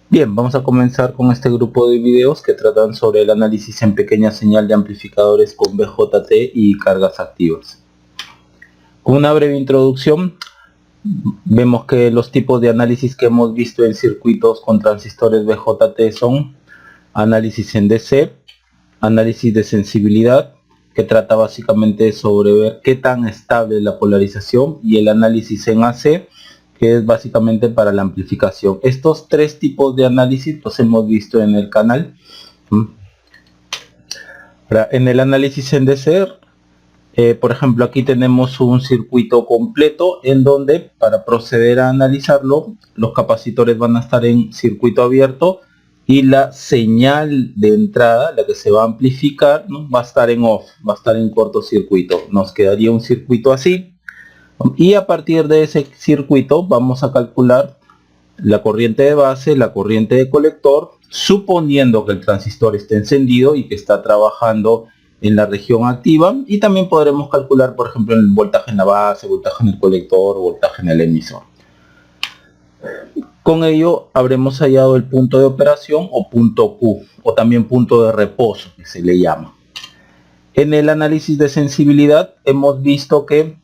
Bien, vamos a comenzar con este grupo de videos que tratan sobre el análisis en pequeña señal de amplificadores con BJT y cargas activas. Con una breve introducción, vemos que los tipos de análisis que hemos visto en circuitos con transistores BJT son análisis en DC, análisis de sensibilidad, que trata básicamente sobre ver qué tan estable es la polarización, y el análisis en AC, que es básicamente para la amplificación. Estos tres tipos de análisis los hemos visto en el canal. Ahora, en el análisis en DC, por ejemplo, aquí tenemos un circuito completo en donde, para proceder a analizarlo, los capacitores van a estar en circuito abierto y la señal de entrada, la que se va a amplificar, ¿no?, va a estar en off, va a estar en cortocircuito. Nos quedaría un circuito así, y a partir de ese circuito vamos a calcular la corriente de base, la corriente de colector, suponiendo que el transistor esté encendido y que está trabajando en la región activa, y también podremos calcular, por ejemplo, el voltaje en la base, voltaje en el colector, voltaje en el emisor. Con ello habremos hallado el punto de operación o punto Q, o también punto de reposo, que se le llama. En el análisis de sensibilidad hemos visto que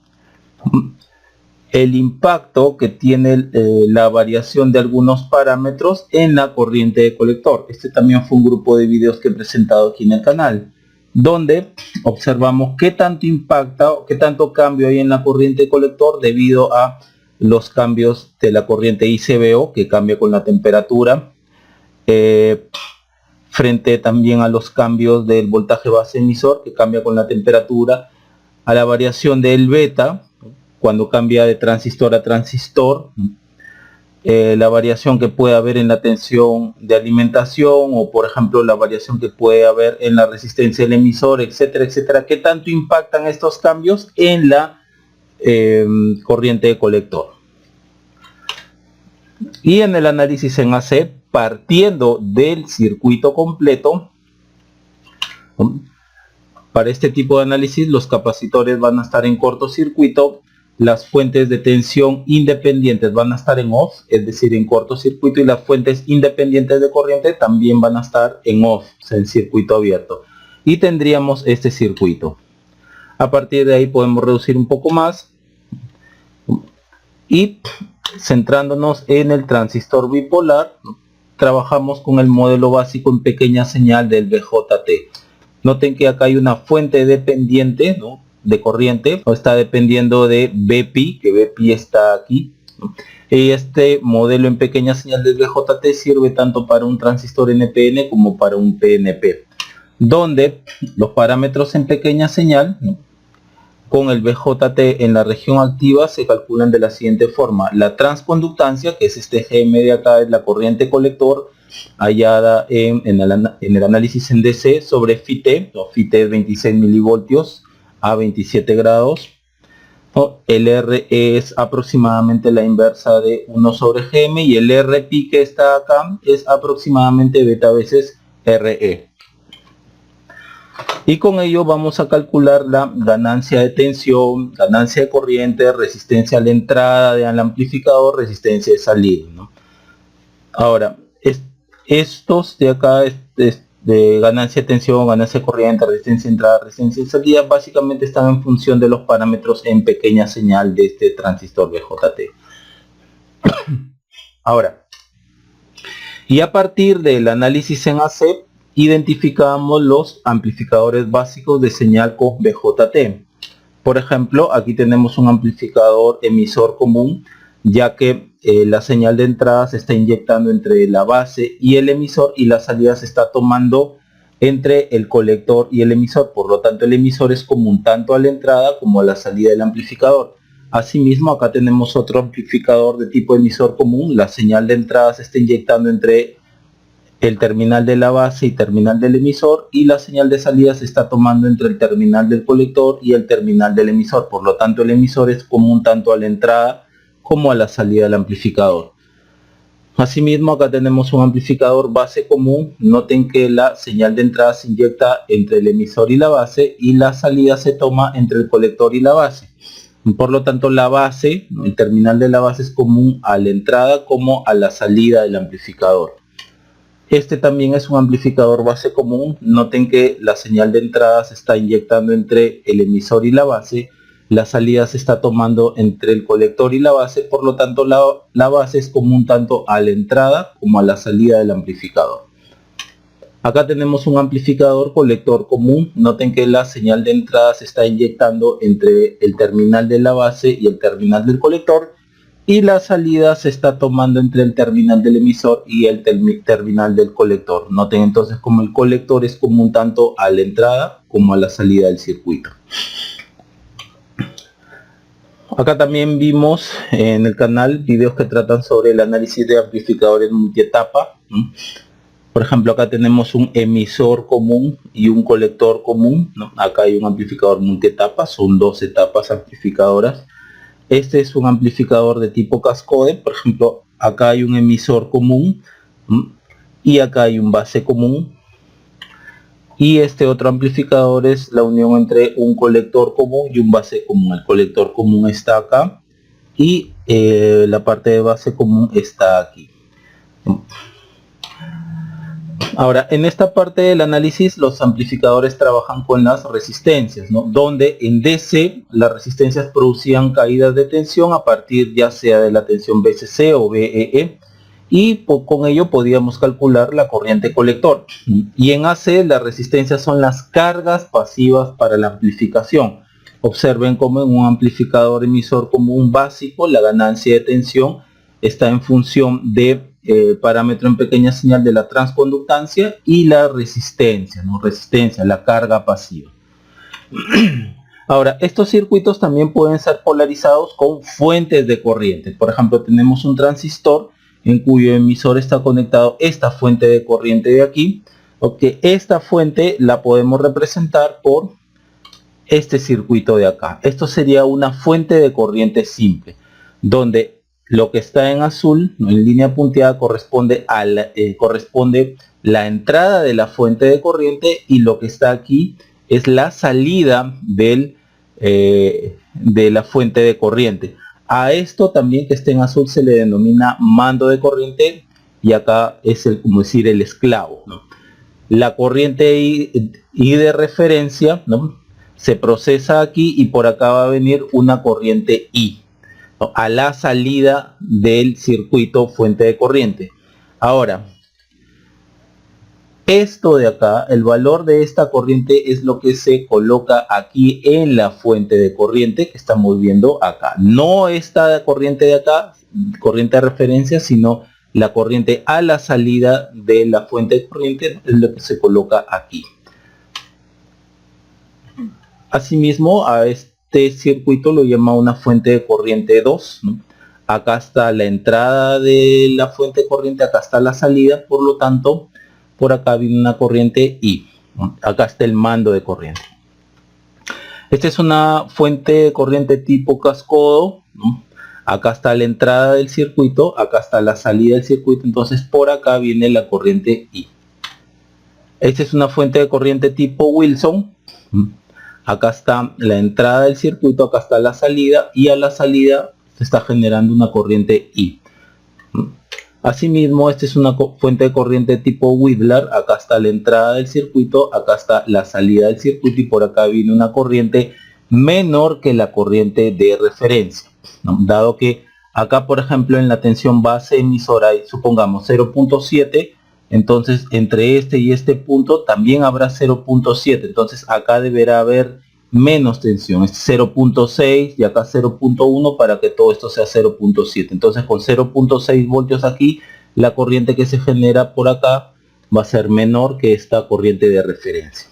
el impacto que tiene la variación de algunos parámetros en la corriente de colector. Este también fue un grupo de videos que he presentado aquí en el canal, donde observamos qué tanto impacta o qué tanto cambio hay en la corriente de colector debido a los cambios de la corriente ICBO, que cambia con la temperatura, frente también a los cambios del voltaje base emisor, que cambia con la temperatura, a la variación del beta, cuando cambia de transistor a transistor, la variación que puede haber en la tensión de alimentación, o por ejemplo la variación que puede haber en la resistencia del emisor, etcétera, etcétera. ¿Qué tanto impactan estos cambios en la corriente de colector? Y en el análisis en AC, partiendo del circuito completo, para este tipo de análisis los capacitores van a estar en cortocircuito, las fuentes de tensión independientes van a estar en off, es decir, en cortocircuito, y las fuentes independientes de corriente también van a estar en off, o sea, en circuito abierto. Y tendríamos este circuito. A partir de ahí podemos reducir un poco más y, centrándonos en el transistor bipolar, trabajamos con el modelo básico en pequeña señal del BJT. Noten que acá hay una fuente dependiente, ¿no?, de corriente, o está dependiendo de BPI, que BPI está aquí, ¿no? Y este modelo en pequeña señal del BJT sirve tanto para un transistor NPN como para un PNP, donde los parámetros en pequeña señal, ¿no?, con el BJT en la región activa se calculan de la siguiente forma. La transconductancia, que es este GM de acá, es la corriente colector hallada en el análisis en DC, sobre Φt, o Φt es 26 milivoltios a 27 grados. El R es aproximadamente la inversa de 1 sobre Gm, y el Rpi que está acá es aproximadamente beta veces Re. Y con ello vamos a calcular la ganancia de tensión, ganancia de corriente, resistencia a la entrada del amplificador, resistencia de salida, ¿no? Ahora, estos de acá, de ganancia de tensión, ganancia de corriente, resistencia de entrada, resistencia de salida, básicamente están en función de los parámetros en pequeña señal de este transistor BJT. Ahora, y a partir del análisis en AC, identificamos los amplificadores básicos de señal con BJT. Por ejemplo, aquí tenemos un amplificador emisor común, ya que la señal de entrada se está inyectando entre la base y el emisor, y la salida se está tomando entre el colector y el emisor. Por lo tanto, el emisor es común tanto a la entrada como a la salida del amplificador. Asimismo, acá tenemos otro amplificador de tipo emisor común. La señal de entrada se está inyectando entre el terminal de la base y terminal del emisor, y la señal de salida se está tomando entre el terminal del colector y el terminal del emisor. Por lo tanto, el emisor es común tanto a la entrada como a la salida del amplificador. Asimismo, acá tenemos un amplificador base común. Noten que la señal de entrada se inyecta entre el emisor y la base, y la salida se toma entre el colector y la base. Por lo tanto, la base, el terminal de la base, es común a la entrada como a la salida del amplificador. Este también es un amplificador base común. Noten que la señal de entrada se está inyectando entre el emisor y la base. La salida se está tomando entre el colector y la base. Por lo tanto, la base es común tanto a la entrada como a la salida del amplificador. Acá tenemos un amplificador colector común. Noten que la señal de entrada se está inyectando entre el terminal de la base y el terminal del colector. Y la salida se está tomando entre el terminal del emisor y el terminal del colector. Noten entonces como el colector es común tanto a la entrada como a la salida del circuito. Acá también vimos en el canal videos que tratan sobre el análisis de amplificadores multietapa. Por ejemplo, acá tenemos un emisor común y un colector común. Acá hay un amplificador multietapa, son dos etapas amplificadoras. Este es un amplificador de tipo cascode. Por ejemplo, acá hay un emisor común y acá hay un base común. Y este otro amplificador es la unión entre un colector común y un base común. El colector común está acá y la parte de base común está aquí. Ahora, en esta parte del análisis, los amplificadores trabajan con las resistencias, ¿no? Donde en DC las resistencias producían caídas de tensión a partir ya sea de la tensión BCC o BEE, y con ello podíamos calcular la corriente colector. Y en AC las resistencias son las cargas pasivas para la amplificación. Observen cómo en un amplificador emisor común básico la ganancia de tensión está en función de parámetro en pequeña señal de la transconductancia y la resistencia, ¿no? Resistencia, la carga pasiva. Ahora, estos circuitos también pueden ser polarizados con fuentes de corriente. Por ejemplo, tenemos un transistor en cuyo emisor está conectado esta fuente de corriente de aquí. Okay, esta fuente la podemos representar por este circuito de acá. Esto sería una fuente de corriente simple, donde lo que está en azul, en línea punteada, corresponde la entrada de la fuente de corriente, y lo que está aquí es la salida de la fuente de corriente. A esto también que esté en azul se le denomina mando de corriente, y acá es como decir el esclavo, ¿no? La corriente I de referencia, ¿no?, se procesa aquí y por acá va a venir una corriente I a la salida del circuito fuente de corriente. Ahora, esto de acá, el valor de esta corriente es lo que se coloca aquí en la fuente de corriente que estamos viendo acá. No esta corriente de acá, corriente de referencia, sino la corriente a la salida de la fuente de corriente es lo que se coloca aquí. Asimismo, a este circuito lo llama una fuente de corriente 2, ¿no? Acá está la entrada de la fuente de corriente, acá está la salida, por lo tanto, por acá viene una corriente I, ¿no? Acá está el mando de corriente. Esta es una fuente de corriente tipo cascodo, ¿no? Acá está la entrada del circuito, acá está la salida del circuito, entonces por acá viene la corriente I. Esta es una fuente de corriente tipo Wilson. Acá está la entrada del circuito, acá está la salida, y a la salida se está generando una corriente I. Asimismo, esta es una fuente de corriente tipo Whittler. Acá está la entrada del circuito, acá está la salida del circuito, y por acá viene una corriente menor que la corriente de referencia, ¿no? Dado que acá, por ejemplo, en la tensión base emisora hay, supongamos, 0.7, entonces entre este y este punto también habrá 0.7, entonces acá deberá haber menos tensión, es 0.6 y acá 0.1 para que todo esto sea 0.7. Entonces con 0.6 voltios aquí, la corriente que se genera por acá va a ser menor que esta corriente de referencia.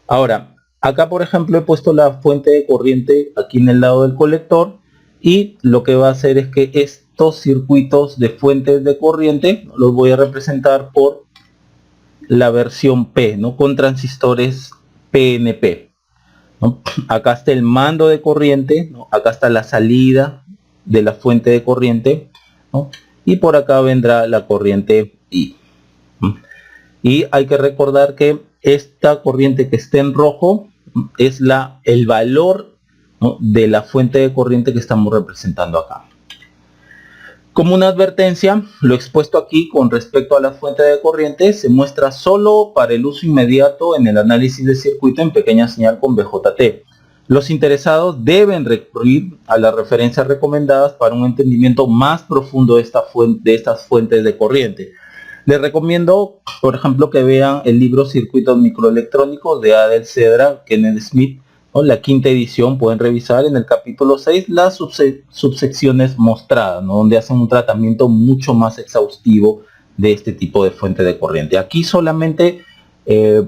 Ahora, acá por ejemplo he puesto la fuente de corriente aquí en el lado del colector, y lo que va a hacer es que estos circuitos de fuentes de corriente los voy a representar por la versión P, ¿no?, con transistores PNP, ¿no? Acá está el mando de corriente, ¿no?, acá está la salida de la fuente de corriente, ¿no?, y por acá vendrá la corriente I, ¿no? Y hay que recordar que esta corriente que está en rojo es el valor, ¿no?, de la fuente de corriente que estamos representando acá. Como una advertencia, lo expuesto aquí con respecto a la fuente de corriente se muestra solo para el uso inmediato en el análisis de circuito en pequeña señal con BJT. Los interesados deben recurrir a las referencias recomendadas para un entendimiento más profundo de estas fuentes de corriente. Les recomiendo, por ejemplo, que vean el libro Circuitos Microelectrónicos de Adel Cedra, Kenneth Smith, ¿no? La quinta edición. Pueden revisar en el capítulo 6 las subsecciones mostradas, ¿no? Donde hacen un tratamiento mucho más exhaustivo de este tipo de fuente de corriente. Aquí solamente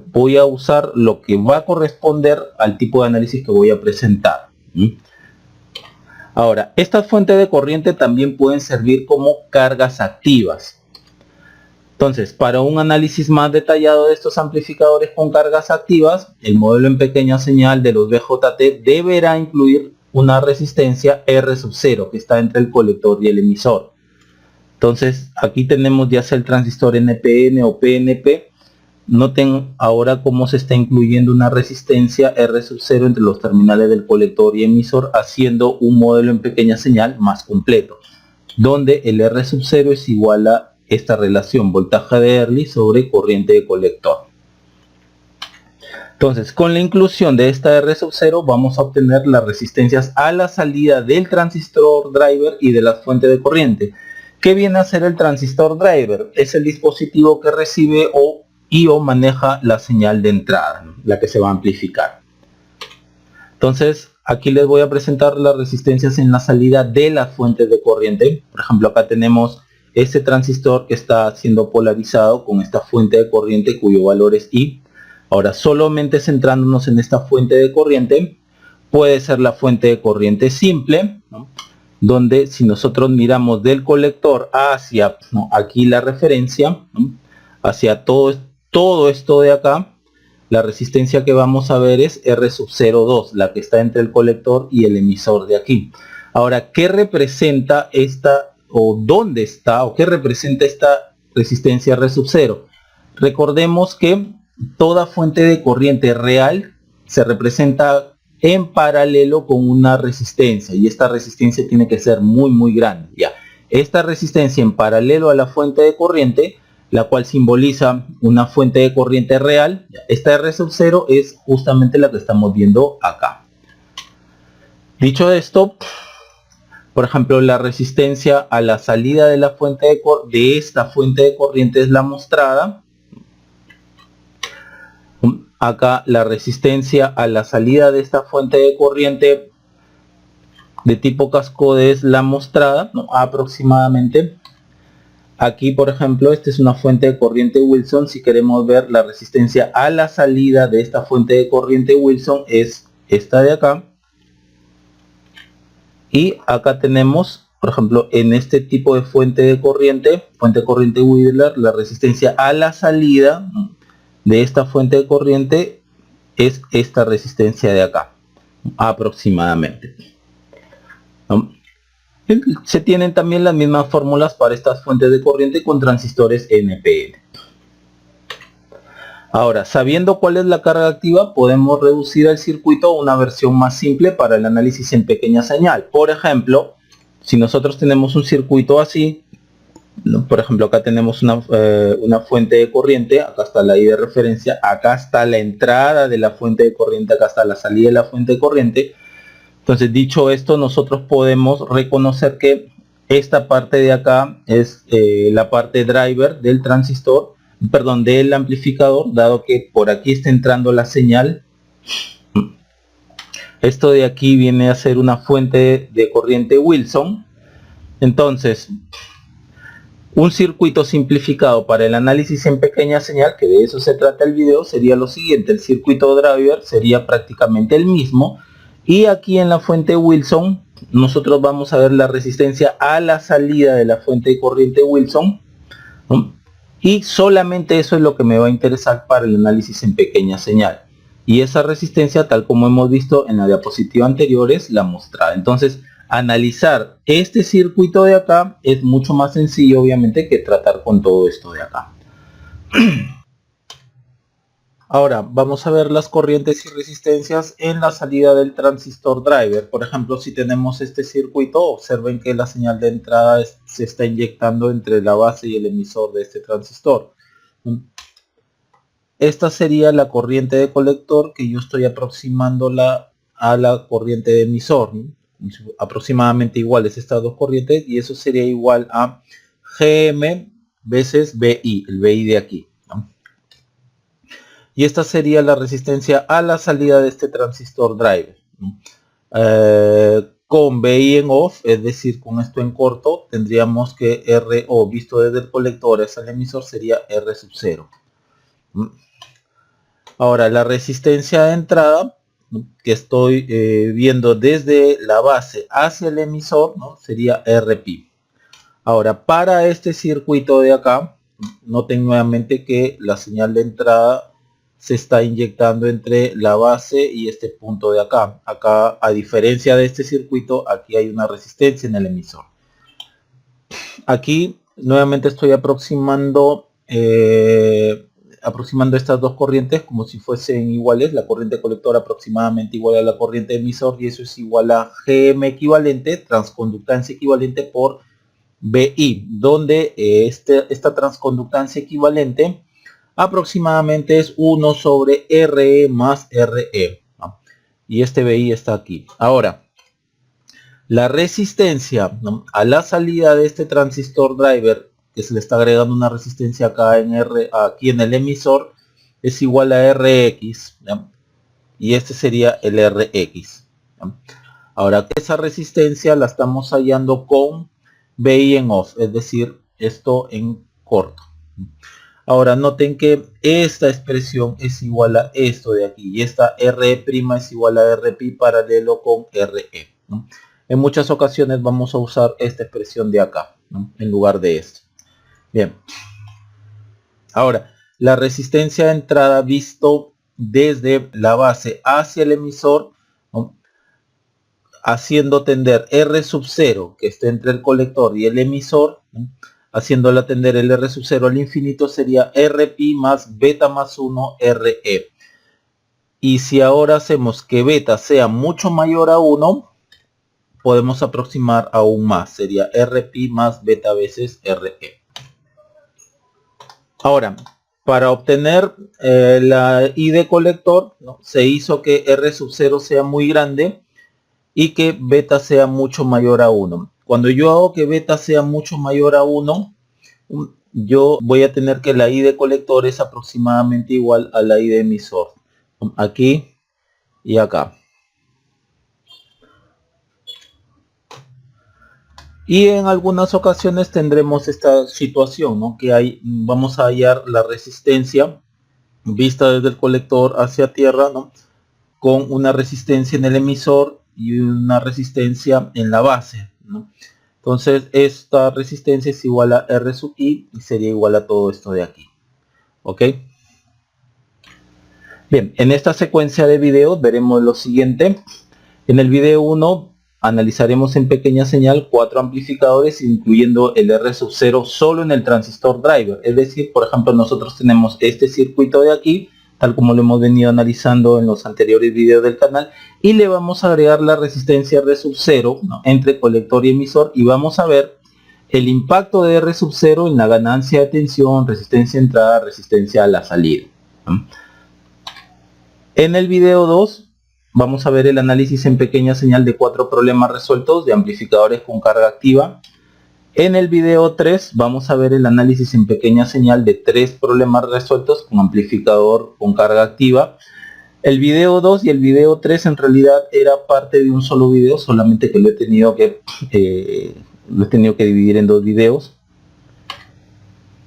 voy a usar lo que va a corresponder al tipo de análisis que voy a presentar. Ahora, estas fuentes de corriente también pueden servir como cargas activas. Entonces, para un análisis más detallado de estos amplificadores con cargas activas, el modelo en pequeña señal de los BJT deberá incluir una resistencia R sub 0 que está entre el colector y el emisor. Entonces, aquí tenemos ya sea el transistor NPN o PNP. Noten ahora cómo se está incluyendo una resistencia R sub 0 entre los terminales del colector y emisor, haciendo un modelo en pequeña señal más completo, donde el R sub 0 es igual a esta relación voltaje de Early sobre corriente de colector. Entonces, con la inclusión de esta R sub 0 vamos a obtener las resistencias a la salida del transistor driver y de la fuente de corriente. ¿Qué viene a ser el transistor driver? Es el dispositivo que recibe o maneja la señal de entrada, ¿no? La que se va a amplificar. Entonces, aquí les voy a presentar las resistencias en la salida de las fuentes de corriente. Por ejemplo, acá tenemos este transistor que está siendo polarizado con esta fuente de corriente cuyo valor es I. Ahora, solamente centrándonos en esta fuente de corriente, puede ser la fuente de corriente simple, ¿no? Donde si nosotros miramos del colector hacia, ¿no?, aquí la referencia, ¿no?, hacia todo esto de acá, la resistencia que vamos a ver es R sub 0,2, la que está entre el colector y el emisor de aquí. Ahora, ¿qué representa esta, o dónde está, o qué representa esta resistencia R sub 0? Recordemos que toda fuente de corriente real se representa en paralelo con una resistencia, y esta resistencia tiene que ser muy grande. Ya, esta resistencia en paralelo a la fuente de corriente, la cual simboliza una fuente de corriente real, esta R sub 0 es justamente la que estamos viendo acá. Dicho esto, por ejemplo, la resistencia a la salida de la fuente de esta fuente de corriente es la mostrada. Acá la resistencia a la salida de esta fuente de corriente de tipo cascode es la mostrada, ¿no?, aproximadamente. Aquí, por ejemplo, esta es una fuente de corriente Wilson. Si queremos ver la resistencia a la salida de esta fuente de corriente Wilson, es esta de acá. Y acá tenemos, por ejemplo, en este tipo de fuente de corriente Wheeler, la resistencia a la salida de esta fuente de corriente es esta resistencia de acá, aproximadamente. Se tienen también las mismas fórmulas para estas fuentes de corriente con transistores NPN. Ahora, sabiendo cuál es la carga activa, podemos reducir el circuito a una versión más simple para el análisis en pequeña señal. Por ejemplo, si nosotros tenemos un circuito así, ¿no?, por ejemplo, acá tenemos una fuente de corriente, acá está la I de referencia, acá está la entrada de la fuente de corriente, acá está la salida de la fuente de corriente. Entonces, dicho esto, nosotros podemos reconocer que esta parte de acá es la parte driver del transistor, perdón, del amplificador, dado que por aquí está entrando la señal. Esto de aquí viene a ser una fuente de corriente Wilson. Entonces, un circuito simplificado para el análisis en pequeña señal, que de eso se trata el video, sería lo siguiente. El circuito driver sería prácticamente el mismo. Y aquí en la fuente Wilson, nosotros vamos a ver la resistencia a la salida de la fuente de corriente Wilson, ¿no?, y solamente eso es lo que me va a interesar para el análisis en pequeña señal. Y esa resistencia, tal como hemos visto en la diapositiva anterior, es la mostrada. Entonces, analizar este circuito de acá es mucho más sencillo, obviamente, que tratar con todo esto de acá. Ahora vamos a ver las corrientes y resistencias en la salida del transistor driver. Por ejemplo, si tenemos este circuito, observen que la señal de entrada se está inyectando entre la base y el emisor de este transistor. Esta sería la corriente de colector que yo estoy aproximándola a la corriente de emisor, ¿no? Aproximadamente iguales estas dos corrientes, y eso sería igual a GM veces BI, el BI de aquí, ¿no? Y esta sería la resistencia a la salida de este transistor driver, ¿no? Con BI en off, es decir, con esto en corto, tendríamos que RO visto desde el colector hacia el emisor sería R sub 0. Ahora, la resistencia de entrada, ¿no?, que estoy viendo desde la base hacia el emisor, ¿no?, sería RP. Ahora, para este circuito de acá, noten nuevamente que la señal de entrada se está inyectando entre la base y este punto de acá. Acá, a diferencia de este circuito, aquí hay una resistencia en el emisor. Aquí nuevamente estoy aproximando estas dos corrientes como si fuesen iguales. La corriente colectora aproximadamente igual a la corriente emisor, y eso es igual a GM equivalente, transconductancia equivalente, por BI, donde esta transconductancia equivalente aproximadamente es 1 sobre RE más RE, ¿no? Y este BI está aquí. Ahora, la resistencia, ¿no?, a la salida de este transistor driver, que se le está agregando una resistencia acá aquí en el emisor, es igual a Rx, ¿no?, y este sería el Rx, ¿no? Ahora, esa resistencia la estamos hallando con BI en off, es decir, esto en corto. Ahora noten que esta expresión es igual a esto de aquí, y esta R' es igual a RP paralelo con RE, ¿no? En muchas ocasiones vamos a usar esta expresión de acá, ¿no?, en lugar de esto. Bien. Ahora, la resistencia de entrada visto desde la base hacia el emisor, ¿no?, haciendo tender R sub 0, que esté entre el colector y el emisor, ¿no?, haciéndola tender el R sub 0 al infinito, sería RP más beta más 1 RE. Y si ahora hacemos que beta sea mucho mayor a 1, podemos aproximar aún más, sería RP más beta veces RE. Ahora, para obtener la I de colector, ¿no?, se hizo que R sub 0 sea muy grande y que beta sea mucho mayor a 1. Cuando yo hago que beta sea mucho mayor a 1, yo voy a tener que la I de colector es aproximadamente igual a la I de emisor, aquí y acá. Y en algunas ocasiones tendremos esta situación, ¿no?, que vamos a hallar la resistencia vista desde el colector hacia tierra, ¿no?, con una resistencia en el emisor y una resistencia en la base, ¿no? Entonces esta resistencia es igual a R sub I y sería igual a todo esto de aquí. ¿Ok? Bien, en esta secuencia de videos veremos lo siguiente. En el video 1 analizaremos en pequeña señal 4 amplificadores, incluyendo el R sub 0 solo en el transistor driver. Es decir, por ejemplo, nosotros tenemos este circuito de aquí, tal como lo hemos venido analizando en los anteriores videos del canal, y le vamos a agregar la resistencia R sub 0, ¿no?, entre colector y emisor, y vamos a ver el impacto de R sub 0 en la ganancia de tensión, resistencia de entrada, resistencia a la salida, ¿no? En el video 2 vamos a ver el análisis en pequeña señal de 4 problemas resueltos de amplificadores con carga activa. En el video 3 vamos a ver el análisis en pequeña señal de 3 problemas resueltos con amplificador con carga activa. El video 2 y el video 3 en realidad era parte de un solo video, solamente que lo he tenido que dividir en 2 videos.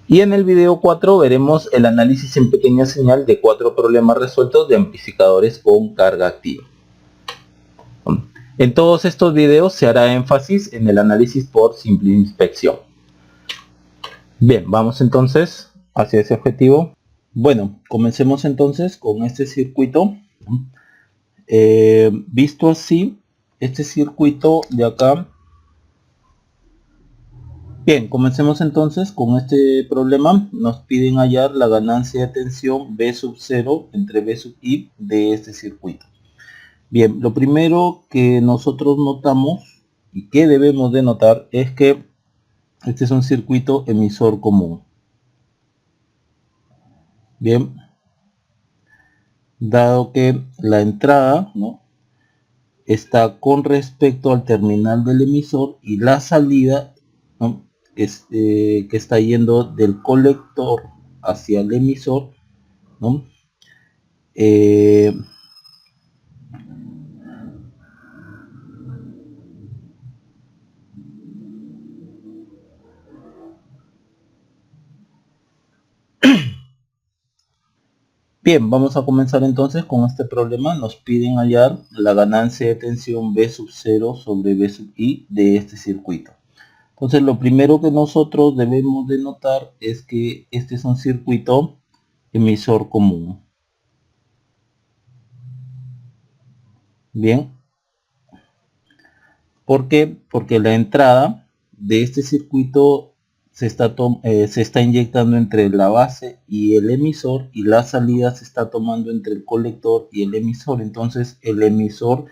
Y en el video 4 veremos el análisis en pequeña señal de 4 problemas resueltos de amplificadores con carga activa. En todos estos videos se hará énfasis en el análisis por simple inspección. Bien, vamos entonces hacia ese objetivo. Bueno, comencemos entonces con este circuito. Visto así, este circuito de acá Bien, comencemos entonces con este problema. Nos piden hallar la ganancia de tensión B sub 0 entre B sub I de este circuito. Bien, lo primero que nosotros notamos y que debemos de notar es que este es un circuito emisor común. Bien, dado que la entrada, ¿no?, está con respecto al terminal del emisor y la salida, ¿no?, que está yendo del colector hacia el emisor, ¿no? Bien, vamos a comenzar entonces con este problema. Nos piden hallar la ganancia de tensión B sub 0 sobre B sub I de este circuito. Entonces lo primero que nosotros debemos de notar es que este es un circuito emisor común. Bien, ¿por qué? Porque la entrada de este circuito se está inyectando entre la base y el emisor, y la salida se está tomando entre el colector y el emisor. Entonces el emisor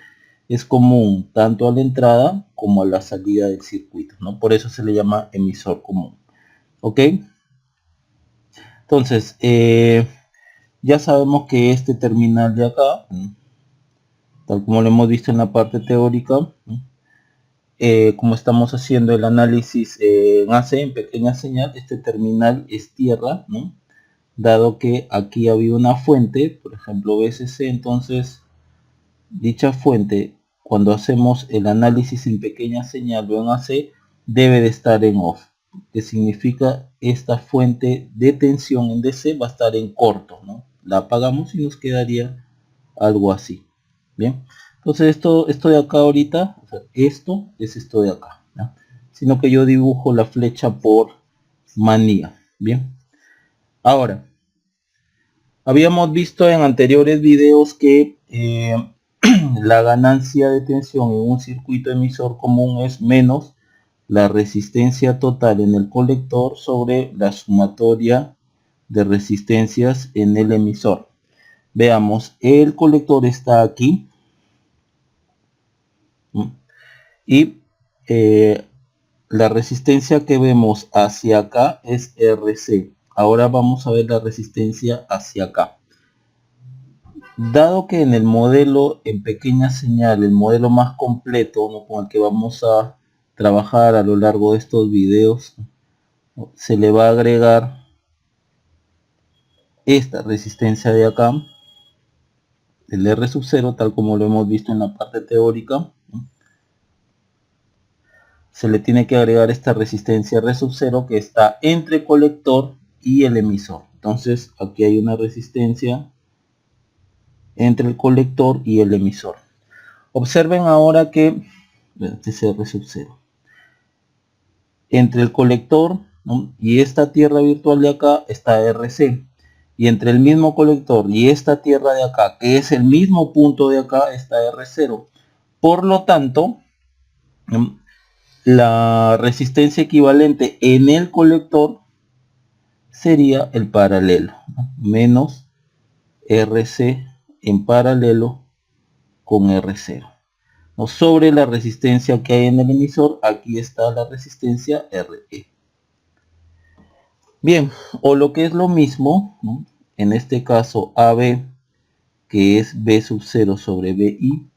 es común tanto a la entrada como a la salida del circuito, ¿no? Por eso se le llama emisor común. ¿Ok? Entonces, ya sabemos que este terminal de acá, tal como lo hemos visto en la parte teórica, como estamos haciendo el análisis en AC, en pequeña señal, este terminal es tierra, ¿no? Dado que aquí había una fuente, por ejemplo VSC, entonces dicha fuente, cuando hacemos el análisis en pequeña señal o en AC, debe de estar en off, que significa esta fuente de tensión en DC va a estar en corto, ¿no? La apagamos y nos quedaría algo así. Bien, entonces esto de acá ahorita, o sea, esto es esto de acá, ¿no? Sino que yo dibujo la flecha por manía. Bien, ahora habíamos visto en anteriores videos que la ganancia de tensión en un circuito emisor común es menos la resistencia total en el colector sobre la sumatoria de resistencias en el emisor. Veamos, el colector está aquí y la resistencia que vemos hacia acá es RC. Ahora vamos a ver la resistencia hacia acá. Dado que en el modelo en pequeña señal, el modelo más completo, ¿no?, con el que vamos a trabajar a lo largo de estos videos, ¿no?, se le va a agregar esta resistencia de acá, el R sub 0, tal como lo hemos visto en la parte teórica, ¿no? Se le tiene que agregar esta resistencia R sub 0 que está entre colector y el emisor. Entonces aquí hay una resistencia entre el colector y el emisor. Observen ahora que este es R sub 0. Entre el colector, ¿no?, y esta tierra virtual de acá está RC. Y entre el mismo colector y esta tierra de acá, que es el mismo punto de acá, está R0. Por lo tanto, la resistencia equivalente en el colector sería el paralelo, ¿no?, menos RC en paralelo con R0. ¿No? Sobre la resistencia que hay en el emisor, aquí está la resistencia RE. Bien, o lo que es lo mismo, ¿no?, en este caso AB, que es B sub 0 sobre BI,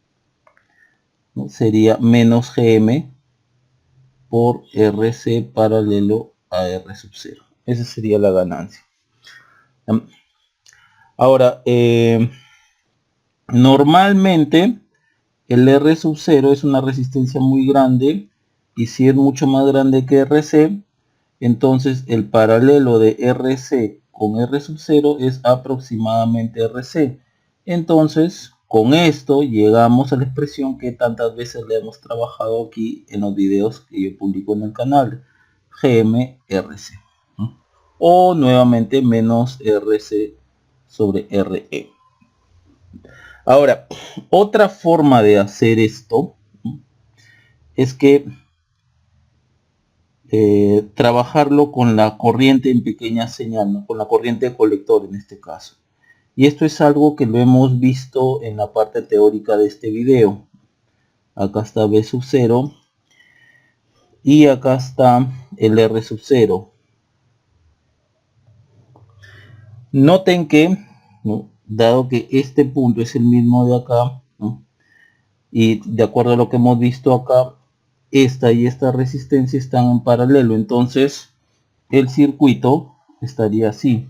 ¿no?, sería menos GM por RC paralelo a R sub 0. Esa sería la ganancia. Ahora, normalmente el R sub 0 es una resistencia muy grande, y si es mucho más grande que RC, entonces el paralelo de RC con R sub 0 es aproximadamente RC. Entonces con esto llegamos a la expresión que tantas veces le hemos trabajado aquí en los videos que yo publico en el canal, GMRC, ¿no?, o nuevamente menos RC sobre RE. Ahora, otra forma de hacer esto, ¿no?, es que trabajarlo con la corriente en pequeña señal, ¿no? Con la corriente de colector en este caso. Y esto es algo que lo hemos visto en la parte teórica de este video. Acá está B sub 0 y acá está el R sub 0. Noten que, ¿no?, dado que este punto es el mismo de acá, ¿no?, y de acuerdo a lo que hemos visto acá, esta y esta resistencia están en paralelo, entonces el circuito estaría así,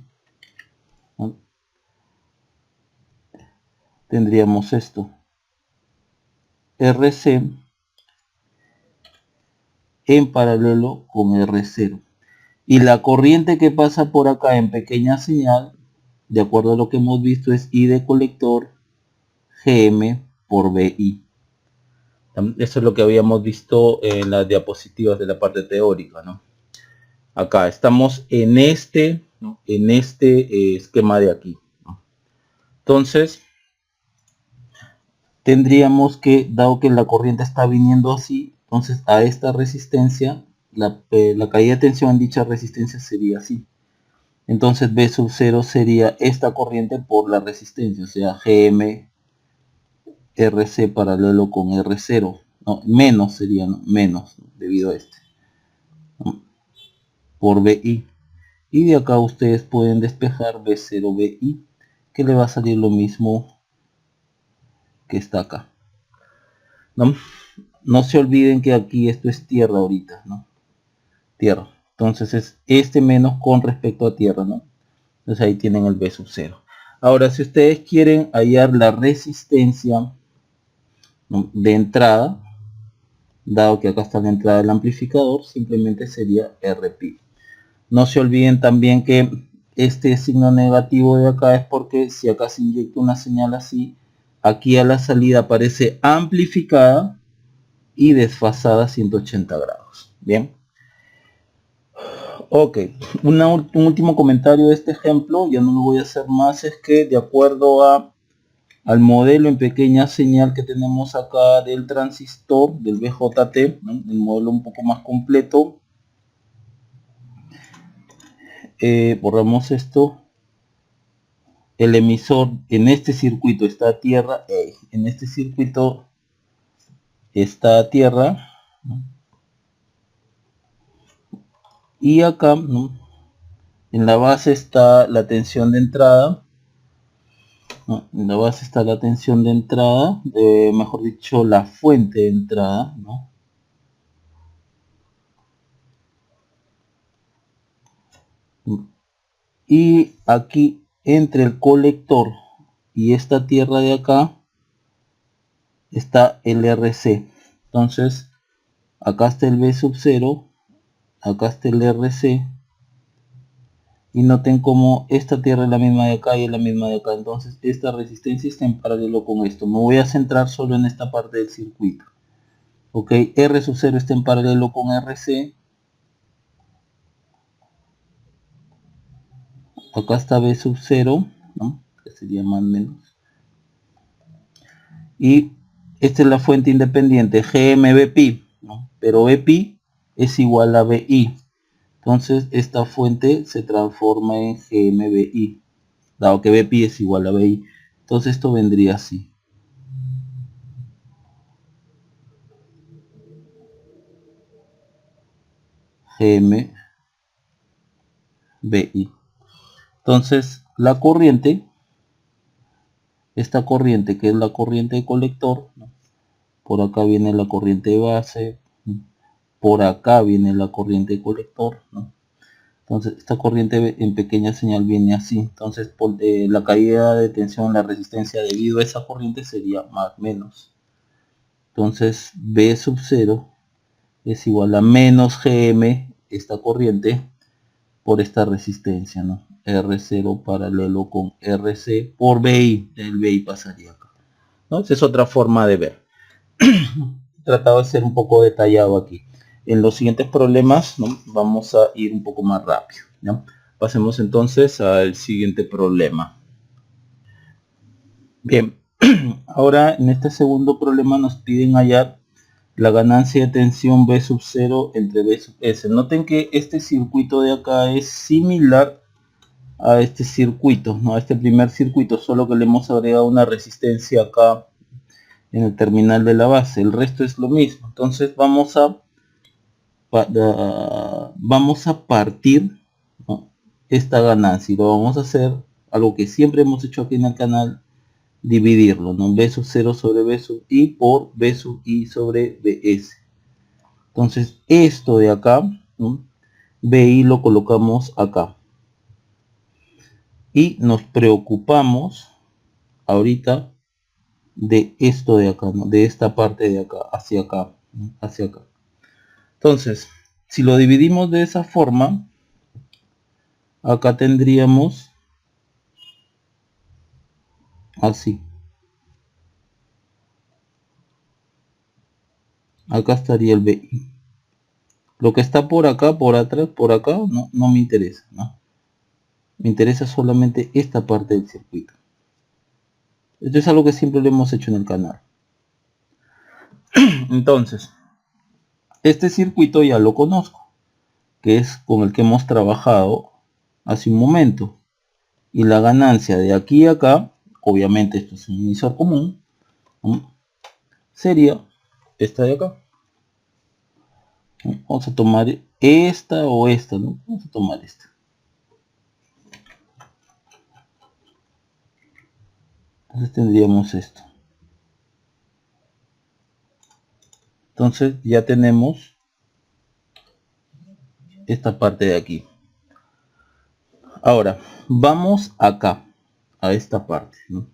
¿no? Tendríamos esto, RC en paralelo con R0, y la corriente que pasa por acá en pequeña señal, de acuerdo a lo que hemos visto, es I de colector GM por BI. Eso es lo que habíamos visto en las diapositivas de la parte teórica, ¿no? Acá estamos en este, ¿no?, en este esquema de aquí, ¿no? Entonces tendríamos que, dado que la corriente está viniendo así, entonces a esta resistencia, la caída de tensión en dicha resistencia sería así. Entonces B sub 0 sería esta corriente por la resistencia, o sea, GM RC paralelo con R0, ¿no? Menos sería, ¿no?, menos, ¿no?, debido a este, ¿no?, por BI. Y de acá ustedes pueden despejar B0 BI, que le va a salir lo mismo que está acá, ¿no? No se olviden que aquí esto es tierra ahorita, ¿no? Tierra. Entonces es este menos con respecto a tierra, ¿no? Entonces ahí tienen el B sub 0. Ahora, si ustedes quieren hallar la resistencia, ¿no?, de entrada, dado que acá está la entrada del amplificador, simplemente sería RP. No se olviden también que este signo negativo de acá es porque si acá se inyecta una señal así, aquí a la salida aparece amplificada y desfasada 180 grados. Bien. Ok, un último comentario de este ejemplo, ya no lo voy a hacer más, es que de acuerdo al modelo en pequeña señal que tenemos acá del transistor, del BJT, ¿no?, el modelo un poco más completo, borramos esto. El emisor en este circuito está a tierra, en este circuito está a tierra, ¿no?, y acá, ¿no?, en la base está la tensión de entrada, ¿no?, en la base está la tensión de entrada, mejor dicho, la fuente de entrada, ¿no?, y aquí entre el colector y esta tierra de acá está el RC. Entonces acá está el B sub 0, acá está el RC, y noten como esta tierra es la misma de acá y es la misma de acá, entonces esta resistencia está en paralelo con esto. Me voy a centrar solo en esta parte del circuito. Ok, R sub 0 está en paralelo con RC, acá está B sub 0, ¿no?, que sería más o menos, y esta es la fuente independiente GMBPI, ¿no?, pero BPI es igual a BI, entonces esta fuente se transforma en GMBI, dado que BPI es igual a BI. Entonces esto vendría así. GMBI. Entonces la corriente, esta corriente que es la corriente de colector, ¿no?, por acá viene la corriente de base, ¿no?, por acá viene la corriente de colector, ¿no? Entonces esta corriente en pequeña señal viene así. Entonces por la caída de tensión, la resistencia debido a esa corriente sería más menos. Entonces B sub 0 es igual a menos GM, esta corriente, por esta resistencia, ¿no?, R0 paralelo con RC por BI. El BI pasaría acá, ¿no? Esa es otra forma de ver. He tratado de ser un poco detallado aquí. En los siguientes problemas, ¿no?, vamos a ir un poco más rápido, ¿no? Pasemos entonces al siguiente problema. Bien, ahora en este segundo problema nos piden hallar la ganancia de tensión V sub 0 entre V sub S. Noten que este circuito de acá es similar a este circuito, ¿no? A este primer circuito, solo que le hemos agregado una resistencia acá en el terminal de la base. El resto es lo mismo. Entonces vamos a partir, ¿no?, esta ganancia, y lo vamos a hacer algo que siempre hemos hecho aquí en el canal, dividirlo, ¿no? V sub 0 sobre V sub I por V sub I sobre Vs. Entonces esto de acá, ¿no?, VI lo colocamos acá. Y nos preocupamos ahorita de esto de acá, ¿no?, de esta parte de acá, hacia acá, ¿no?, hacia acá. Entonces, si lo dividimos de esa forma, acá tendríamos así. Acá estaría el VI. Lo que está por acá, por atrás, por acá, no me interesa, ¿no? Me interesa solamente esta parte del circuito. Esto es algo que siempre lo hemos hecho en el canal. Entonces, este circuito ya lo conozco, que es con el que hemos trabajado hace un momento. Y la ganancia de aquí a acá, obviamente esto es un emisor común, ¿no?, sería esta de acá. Vamos a tomar esta o esta, ¿no? Vamos a tomar esta. Entonces tendríamos esto. Entonces ya tenemos esta parte de aquí. Ahora, vamos acá, a esta parte, ¿no?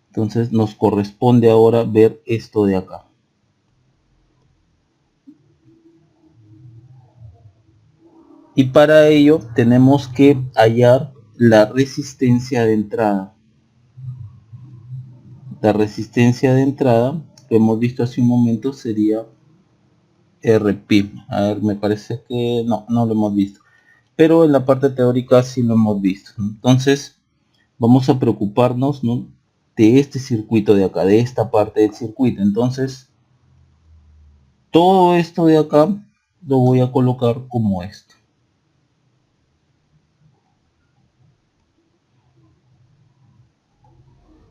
Entonces nos corresponde ahora ver esto de acá. Y para ello tenemos que hallar la resistencia de entrada. La resistencia de entrada que hemos visto hace un momento sería Rp. A ver, me parece que no lo hemos visto. Pero en la parte teórica sí lo hemos visto. Entonces vamos a preocuparnos, ¿no?, de este circuito de acá, de esta parte del circuito. Entonces todo esto de acá lo voy a colocar como esto.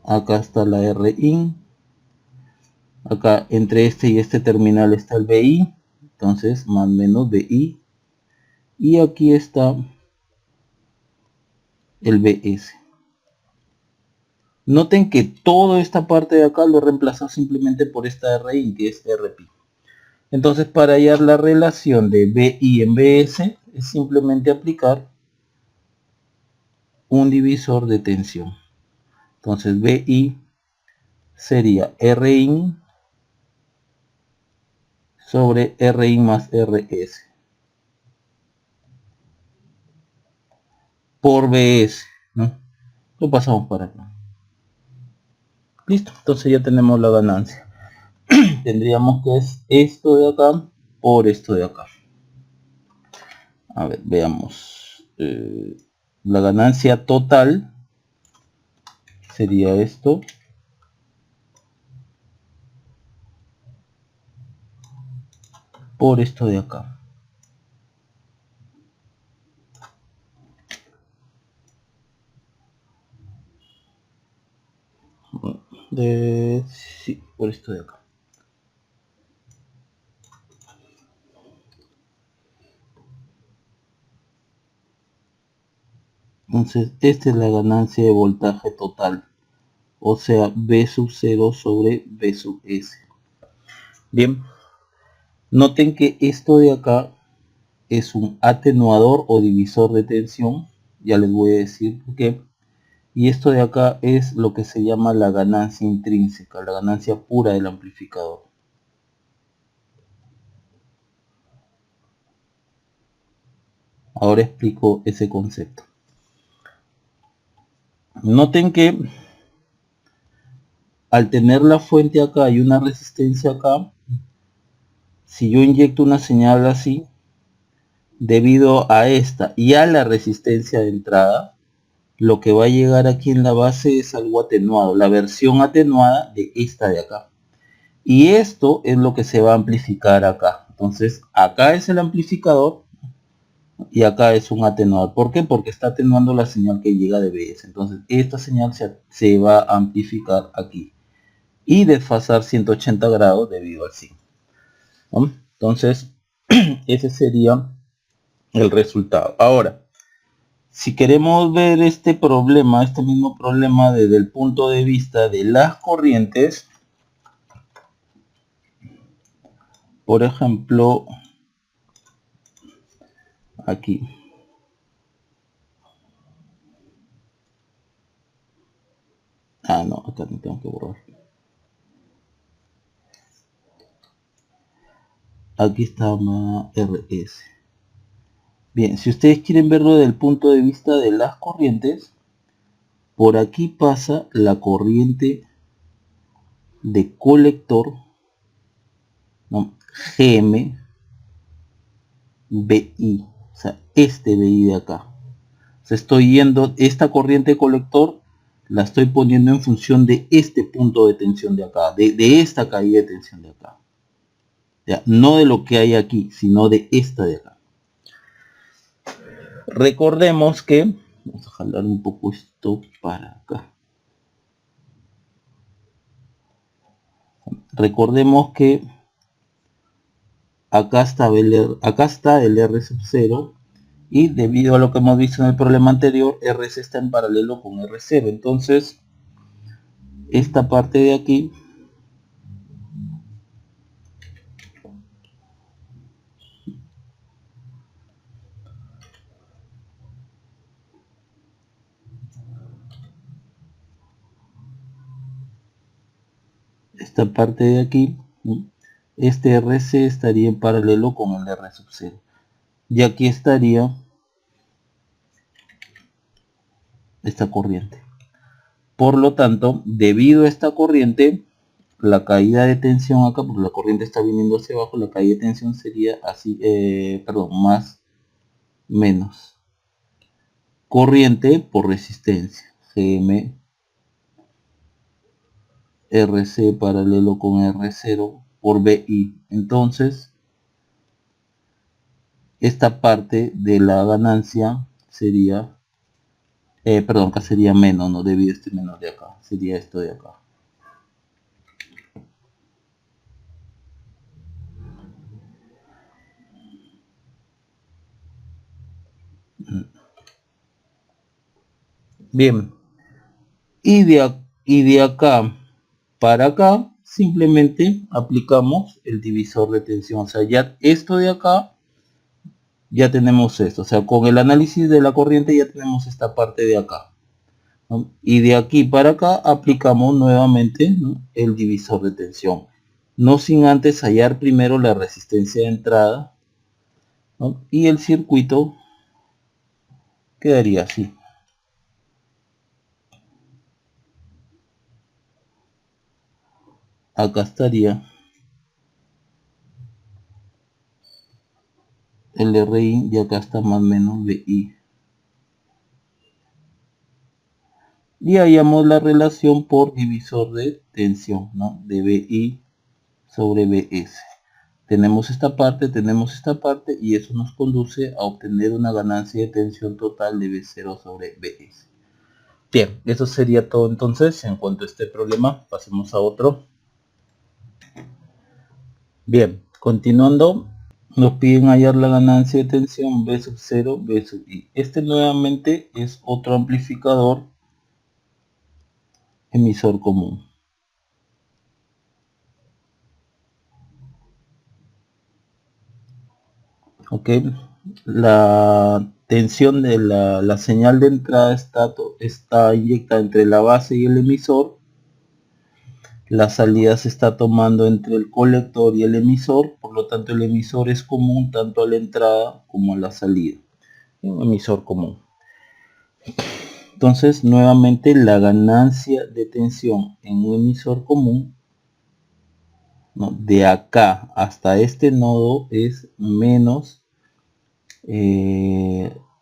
Acá está la Rin. Acá entre este y este terminal está el VI. Entonces más menos VI. Y aquí está el VS. Noten que toda esta parte de acá lo he reemplazado simplemente por esta Rin, que es Rp. Entonces, para hallar la relación de VI en VS es simplemente aplicar un divisor de tensión. Entonces VI sería Rin sobre Rin más Rs por Vs, ¿no? Lo pasamos para acá. Listo, entonces ya tenemos la ganancia. Tendríamos que es esto de acá por esto de acá. A ver, veamos. La ganancia total sería esto por esto de acá. Sí, por esto de acá. Entonces esta es la ganancia de voltaje total, o sea V sub 0 sobre V sub S. Bien, noten que esto de acá es un atenuador o divisor de tensión, ya les voy a decir por qué. Y esto de acá es lo que se llama la ganancia intrínseca, la ganancia pura del amplificador. Ahora explico ese concepto. Noten que al tener la fuente acá y una resistencia acá, si yo inyecto una señal así, debido a esta y a la resistencia de entrada, lo que va a llegar aquí en la base es algo atenuado, la versión atenuada de esta de acá. Y esto es lo que se va a amplificar acá. Entonces acá es el amplificador y acá es un atenuador. ¿Por qué? Porque está atenuando la señal que llega de BS. Entonces esta señal se va a amplificar aquí y desfasar 180 grados debido al signo, ¿no? Entonces ese sería el resultado. Ahora, si queremos ver este mismo problema desde el punto de vista de las corrientes, por ejemplo, aquí. Ah, no, acá no tengo que borrar. Aquí está RS. Bien, si ustedes quieren verlo desde el punto de vista de las corrientes, por aquí pasa la corriente de colector, ¿no? GM BI, o sea, este BI de acá. O sea, estoy yendo, esta corriente de colector la estoy poniendo en función de este punto de tensión de acá, de esta caída de tensión de acá. Ya, no de lo que hay aquí, sino de esta de acá. Recordemos que, vamos a jalar un poco esto para acá. Recordemos que acá está el R sub 0 y debido a lo que hemos visto en el problema anterior, RC está en paralelo con R0. Entonces, esta parte de aquí este RC estaría en paralelo con el R sub 0 y aquí estaría esta corriente. Por lo tanto, debido a esta corriente, la caída de tensión acá, porque la corriente está viniendo hacia abajo, la caída de tensión sería así, más menos corriente por resistencia, GM RC paralelo con R0 por BI. Entonces esta parte de la ganancia sería acá sería menos, no debido a este menos de acá, sería esto de acá. Bien, y de acá para acá simplemente aplicamos el divisor de tensión. O sea, ya esto de acá ya tenemos esto, o sea, con el análisis de la corriente ya tenemos esta parte de acá, ¿no? Y de aquí para acá aplicamos nuevamente, ¿no?, el divisor de tensión, no sin antes hallar primero la resistencia de entrada, ¿no?, y el circuito quedaría así. Acá estaría el RI y acá está más o menos BI. Y hallamos la relación por divisor de tensión, ¿no?, de BI sobre BS. Tenemos esta parte y eso nos conduce a obtener una ganancia de tensión total de B0 sobre BS. Bien, eso sería todo entonces en cuanto a este problema. Pasemos a otro. Bien, continuando, nos piden hallar la ganancia de tensión B sub 0, B sub I. Este nuevamente es otro amplificador emisor común. Ok, la tensión de la señal de entrada está inyectada entre la base y el emisor. La salida se está tomando entre el colector y el emisor, por lo tanto el emisor es común tanto a la entrada como a la salida. Un emisor común. Entonces nuevamente la ganancia de tensión en un emisor común, ¿no?, de acá hasta este nodo es menos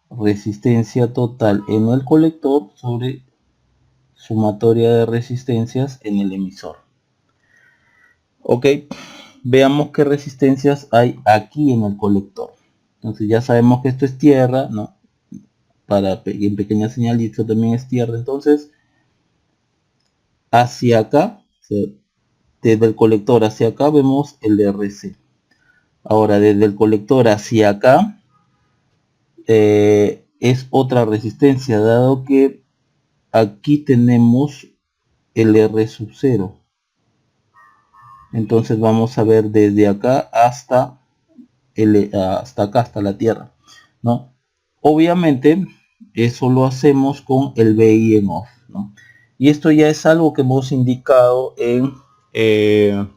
resistencia total en el colector sobre sumatoria de resistencias en el emisor. Ok, veamos qué resistencias hay aquí en el colector. Entonces ya sabemos que esto es tierra, ¿no? En pequeña señal, y esto también es tierra. Entonces, hacia acá, o sea, desde el colector hacia acá vemos el RC. Ahora, desde el colector hacia acá, es otra resistencia, dado que aquí tenemos el R sub 0. Entonces vamos a ver desde acá hasta acá, hasta la Tierra, ¿no? Obviamente eso lo hacemos con el BI en off, ¿no? Y esto ya es algo que eh,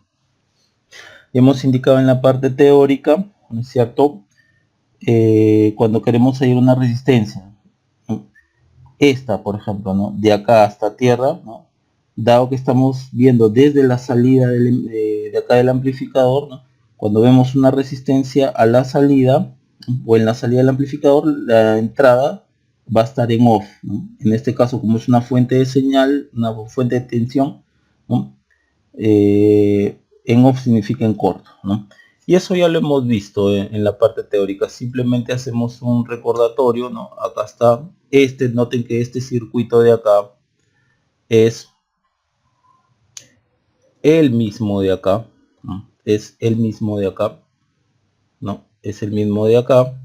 hemos indicado en la parte teórica, ¿no es cierto? Cuando queremos hallar una resistencia, ¿no? Esta, por ejemplo, ¿no? De acá hasta Tierra, ¿no? Dado que estamos viendo desde la salida de acá del amplificador, ¿no? Cuando vemos una resistencia a la salida o en la salida del amplificador, la entrada va a estar en off, ¿no? En este caso, como es una fuente de señal, una fuente de tensión, ¿no? En off significa en corto, ¿no? Y eso ya lo hemos visto en la parte teórica. Simplemente hacemos un recordatorio, ¿no? Acá está noten que este circuito de acá es el mismo de acá, ¿no? Es el mismo de acá, ¿no? Es el mismo de acá.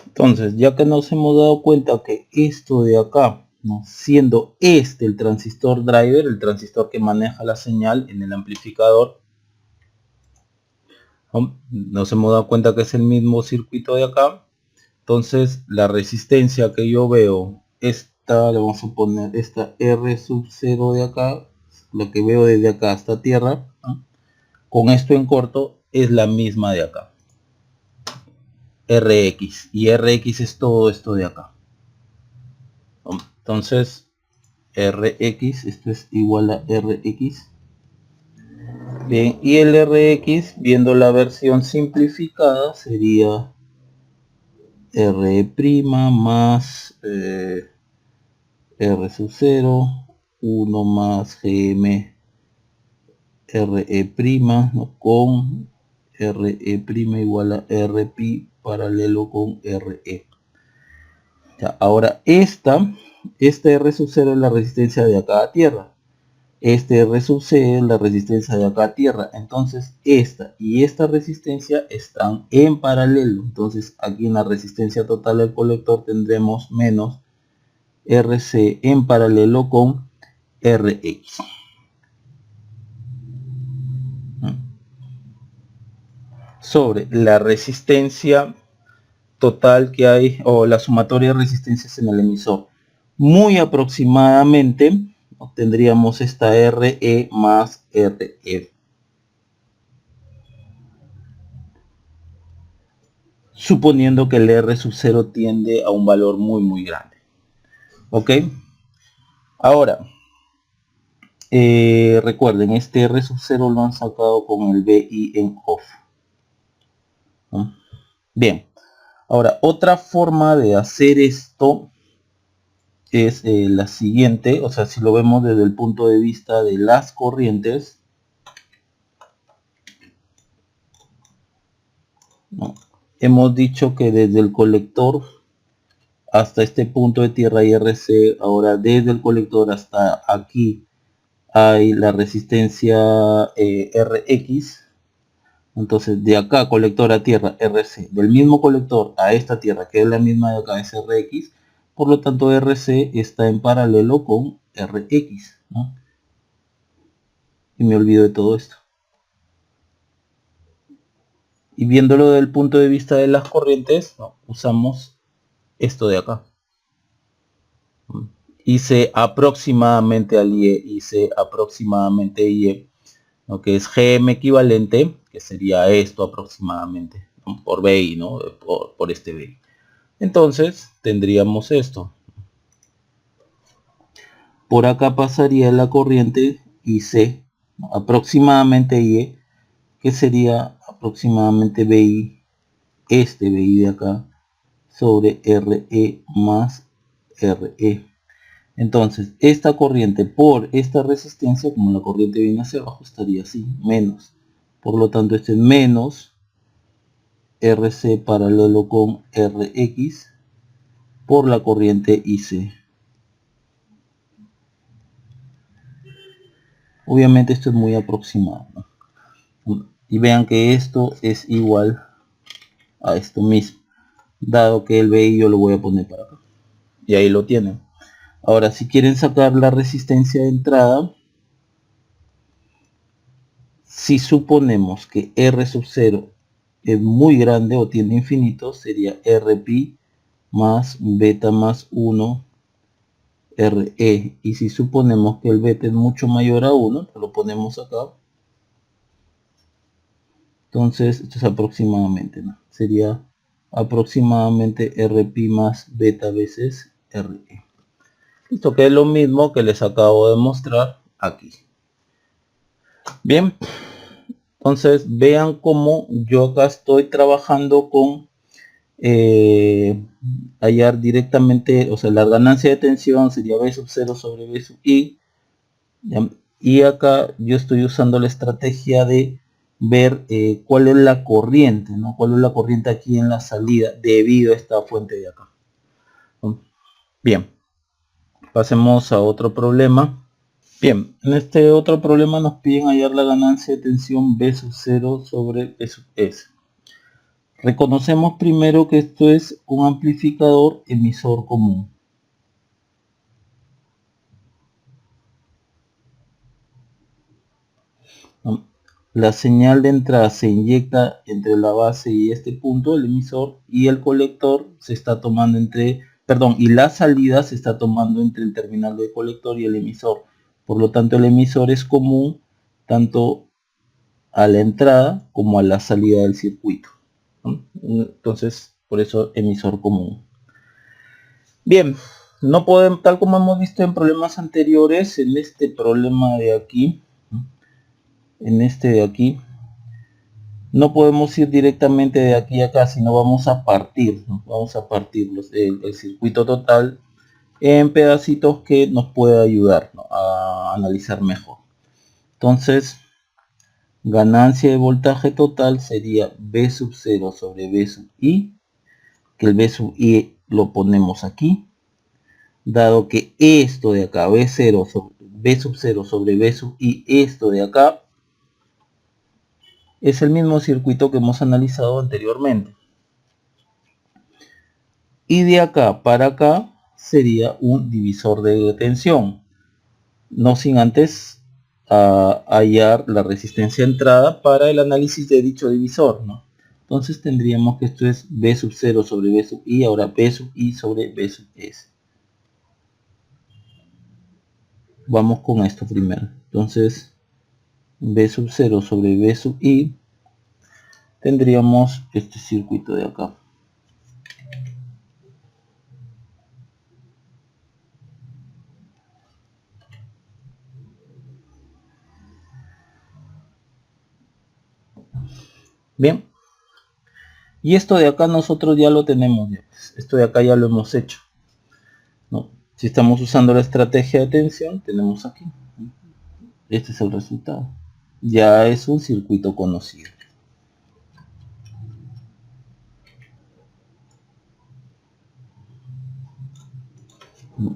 Entonces, ya que nos hemos dado cuenta que esto de acá, ¿no? Siendo este el transistor driver, el transistor que maneja la señal en el amplificador, ¿no? Nos hemos dado cuenta que es el mismo circuito de acá. Entonces, la resistencia que yo veo, esta, le vamos a poner esta R sub 0 de acá, lo que veo desde acá hasta tierra, ¿no? Con esto en corto, es la misma de acá. RX, y RX es todo esto de acá. Entonces, RX, esto es igual a RX. Bien, y el RX, viendo la versión simplificada, sería R' más R sub 0, 1 más GM RE', ¿no? Con RE' igual a RP paralelo con RE. Ya, ahora esta R sub 0 es la resistencia de acá a tierra. Este R sub C es la resistencia de acá a tierra. Entonces esta y esta resistencia están en paralelo. Entonces aquí en la resistencia total del colector tendremos menos RC en paralelo con RX. Sobre la resistencia total que hay, o la sumatoria de resistencias en el emisor. Muy aproximadamente tendríamos esta RE más RF. Suponiendo que el R sub 0 tiende a un valor muy grande. Ok. Ahora, recuerden, este R sub 0 lo han sacado con el BI en off, ¿no? Bien. Ahora, otra forma de hacer esto es la siguiente. O sea, si lo vemos desde el punto de vista de las corrientes, ¿no? Hemos dicho que desde el colector hasta este punto de tierra IRC, ahora desde el colector hasta aquí hay la resistencia RX. Entonces de acá colector a tierra RC, del mismo colector a esta tierra que es la misma de acá es RX, por lo tanto RC está en paralelo con RX, ¿no? Y me olvido de todo esto. Y viéndolo desde el punto de vista de las corrientes, ¿no? Usamos esto de acá. Hice aproximadamente al IE, hice aproximadamente IE, ¿no? Que es GM equivalente, que sería esto aproximadamente, ¿no? Por BI, ¿no? Por este BI. Entonces tendríamos esto. Por acá pasaría la corriente IC, ¿no? Aproximadamente IE, que sería aproximadamente BI, este BI de acá, sobre RE más RE. Entonces, esta corriente por esta resistencia, como la corriente viene hacia abajo, estaría así, menos. Por lo tanto, este es menos RC paralelo con RX por la corriente IC. Obviamente esto es muy aproximado, ¿no? Y vean que esto es igual a esto mismo, dado que el BI yo lo voy a poner para acá. Y ahí lo tienen. Ahora, si quieren sacar la resistencia de entrada, si suponemos que R sub 0 es muy grande o tiende a infinito, sería Rpi más beta más 1 Re. Y si suponemos que el beta es mucho mayor a 1, lo ponemos acá. Entonces, esto es aproximadamente, ¿no? Sería aproximadamente Rpi más beta veces Re. Listo, que es lo mismo que les acabo de mostrar aquí. Bien, entonces vean cómo yo acá estoy trabajando con hallar directamente, o sea, la ganancia de tensión sería B sub 0 sobre B sub I. ¿Ya? Y acá yo estoy usando la estrategia de ver cuál es la corriente, ¿no? Cuál es la corriente aquí en la salida debido a esta fuente de acá. Bien, pasemos a otro problema. Bien, en este otro problema nos piden hallar la ganancia de tensión B sub 0 sobre B sub S. Reconocemos primero que esto es un amplificador emisor común. La señal de entrada se inyecta entre la base y este punto, el emisor, y el colector se está tomando entre, perdón, y la salida se está tomando entre el terminal del colector y el emisor. Por lo tanto, el emisor es común tanto a la entrada como a la salida del circuito, ¿no? Entonces, por eso emisor común. Bien, no podemos, tal como hemos visto en problemas anteriores, en este problema de aquí, en este de aquí, no podemos ir directamente de aquí a acá, sino vamos a partir, ¿no? Vamos a partir el circuito total en pedacitos que nos puede ayudar, ¿no?, a analizar mejor. Entonces, ganancia de voltaje total sería B sub 0 sobre B sub I, que el B sub I lo ponemos aquí, dado que esto de acá, B0 sobre B sub 0 sobre B sub I, esto de acá, es el mismo circuito que hemos analizado anteriormente. Y de acá para acá sería un divisor de tensión, no sin antes hallar la resistencia de entrada para el análisis de dicho divisor, ¿no? Entonces tendríamos que esto es B sub 0 sobre B sub I, ahora B sub I sobre B sub S. Vamos con esto primero. Entonces B sub 0 sobre B sub I, tendríamos este circuito de acá. Bien, y esto de acá nosotros ya lo tenemos, esto de acá ya lo hemos hecho, ¿no? Si estamos usando la estrategia de tensión, tenemos aquí, este es el resultado, ya es un circuito conocido.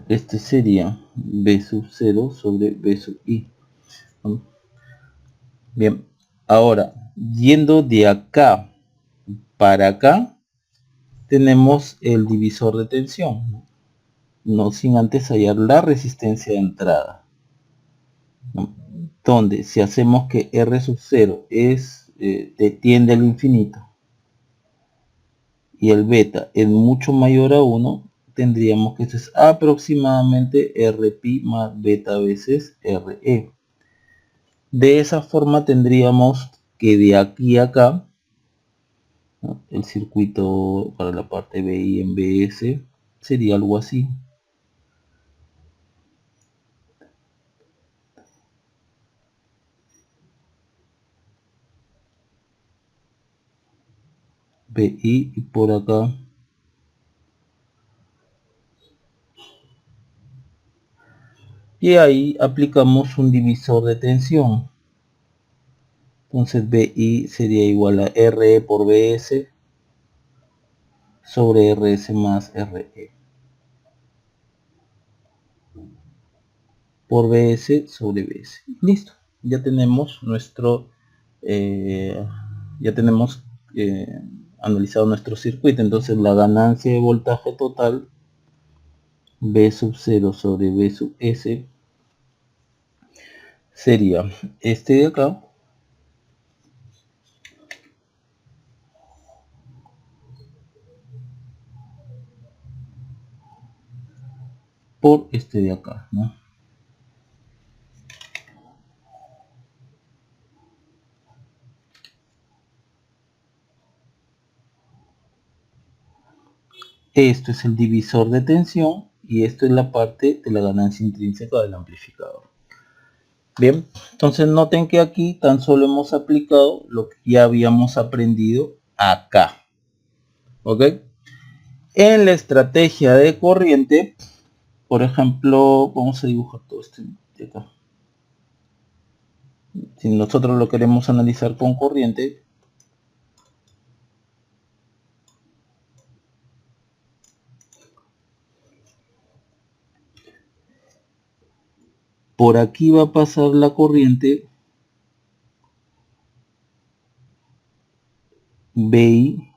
Este sería B sub 0 sobre B sub I. Bien, ahora yendo de acá para acá tenemos el divisor de tensión, no sin antes hallar la resistencia de entrada, ¿no? Donde si hacemos que R sub 0 es tiende al infinito y el beta es mucho mayor a 1, tendríamos que esto es aproximadamente Rpi más beta veces Re. De esa forma tendríamos que de aquí a acá, ¿no?, el circuito para la parte BI en BS sería algo así. BI y por acá y ahí aplicamos un divisor de tensión. Entonces BI sería igual a RE por BS sobre RS más RE por BS sobre BS. Listo, ya tenemos nuestro ya tenemos analizado nuestro circuito. Entonces la ganancia de voltaje total B sub 0 sobre B sub S sería este de acá por este de acá, ¿no? Esto es el divisor de tensión y esto es la parte de la ganancia intrínseca del amplificador. Bien, entonces noten que aquí tan solo hemos aplicado lo que ya habíamos aprendido acá. ¿Ok? En la estrategia de corriente, por ejemplo, vamos a dibujar todo esto de acá. Si nosotros lo queremos analizar con corriente, por aquí va a pasar la corriente BI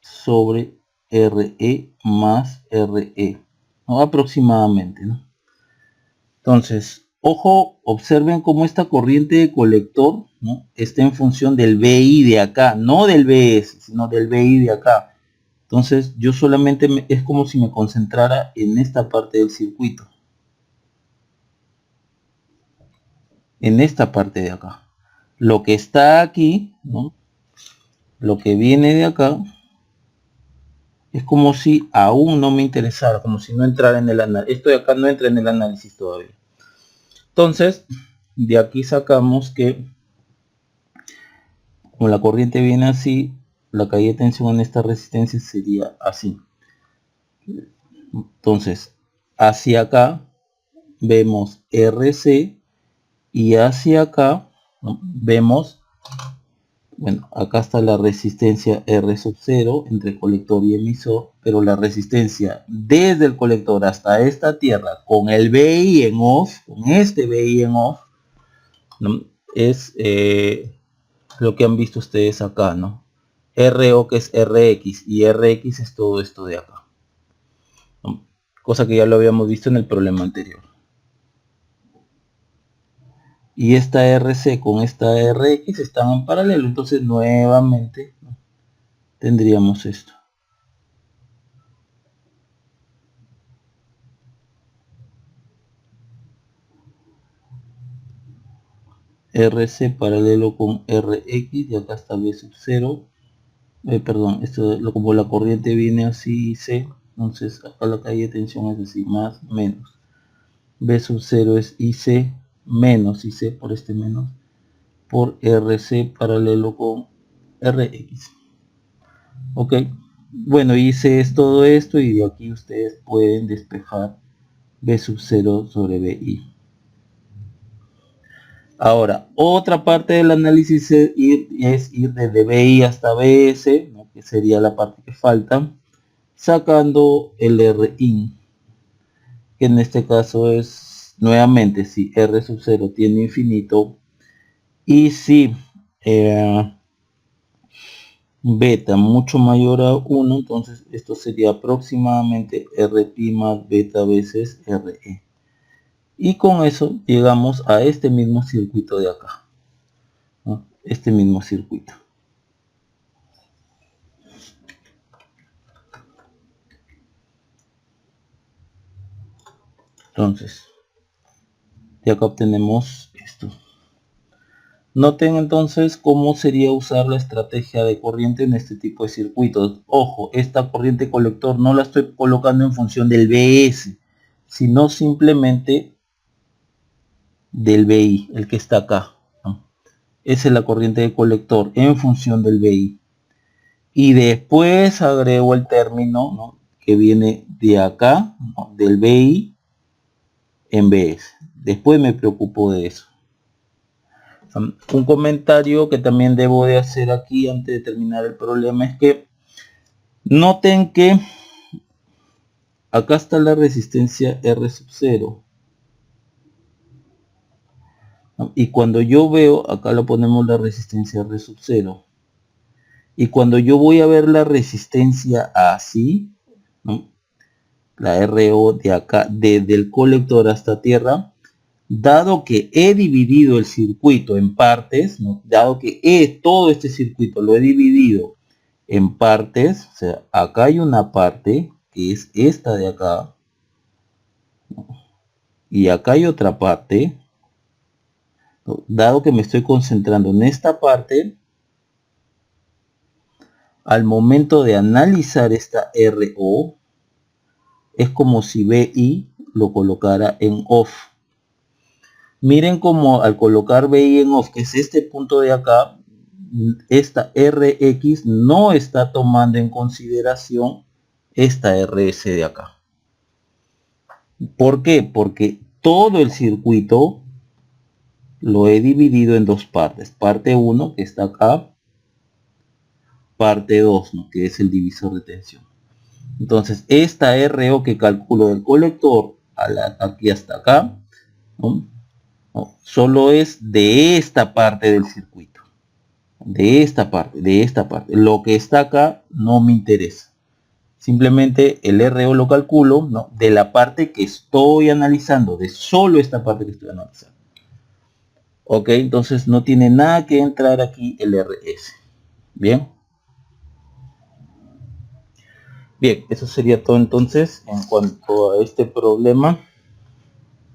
sobre RE más RE, ¿no? Aproximadamente, ¿no? Entonces, ojo, observen cómo esta corriente de colector, ¿no?, está en función del BI de acá, no del BS, sino del BI de acá. Entonces, yo solamente es como si me concentrara en esta parte del circuito. En esta parte de acá. Lo que está aquí, ¿no?, lo que viene de acá, es como si aún no me interesara, como si no entrara en el análisis. Esto de acá no entra en el análisis todavía. Entonces, de aquí sacamos que, como la corriente viene así, la caída de tensión en esta resistencia sería así. Entonces, hacia acá vemos RC y hacia acá, ¿no?, vemos, bueno, acá está la resistencia R sub 0 entre colector y emisor, pero la resistencia desde el colector hasta esta tierra con el BI en off, con este BI en off, ¿no?, es lo que han visto ustedes acá, ¿no? RO, que es RX, y RX es todo esto de acá, ¿no?, cosa que ya lo habíamos visto en el problema anterior. Y esta RC con esta RX están en paralelo, entonces nuevamente, ¿no?, tendríamos esto. RC paralelo con RX y acá está B sub 0. Perdón, esto como la corriente viene así, C, entonces acá la caída de tensión es así, más, menos. B sub 0 es IC menos IC por este menos, por RC paralelo con RX. Ok, bueno, IC es todo esto y de aquí ustedes pueden despejar B sub 0 sobre BI. Ahora, otra parte del análisis es ir desde BI hasta BS, ¿no?, que sería la parte que falta, sacando el RIN, que en este caso es, nuevamente, si R sub 0 tiene infinito, y si beta mucho mayor a 1, entonces esto sería aproximadamente RP más beta veces RE. Y con eso llegamos a este mismo circuito de acá, ¿no?, este mismo circuito. Entonces, de acá obtenemos esto. Noten entonces cómo sería usar la estrategia de corriente en este tipo de circuitos. Ojo, esta corriente colector no la estoy colocando en función del BS, sino simplemente del BI, el que está acá, ¿no? Esa es la corriente de colector en función del BI. Y después agrego el término, ¿no?, que viene de acá, ¿no?, del BI en BS. Después me preocupo de eso. Un comentario que también debo de hacer aquí antes de terminar el problema es que noten que acá está la resistencia R sub 0. Y cuando yo veo, acá lo ponemos la resistencia R sub 0. Y cuando yo voy a ver la resistencia así, ¿no? La RO de acá, desde el colector hasta tierra, dado que he dividido el circuito en partes, ¿no? Dado que todo este circuito lo he dividido en partes, o sea, acá hay una parte que es esta de acá, ¿no? Y acá hay otra parte, ¿no? Dado que me estoy concentrando en esta parte, al momento de analizar esta RO, es como si BI lo colocara en off. Miren como al colocar BI en off, que es este punto de acá, esta RX no está tomando en consideración esta RS de acá. ¿Por qué? Porque todo el circuito lo he dividido en dos partes. Parte 1, que está acá. Parte 2, ¿no? Que es el divisor de tensión. Entonces, esta RO que calculo del colector aquí hasta acá, ¿no? No, solo es de esta parte del circuito. De esta parte. Lo que está acá no me interesa. Simplemente el RO lo calculo, ¿no? De la parte que estoy analizando, de solo esta parte que estoy analizando. Ok, entonces no tiene nada que entrar aquí el RS. Bien. Bien, eso sería todo entonces en cuanto a este problema.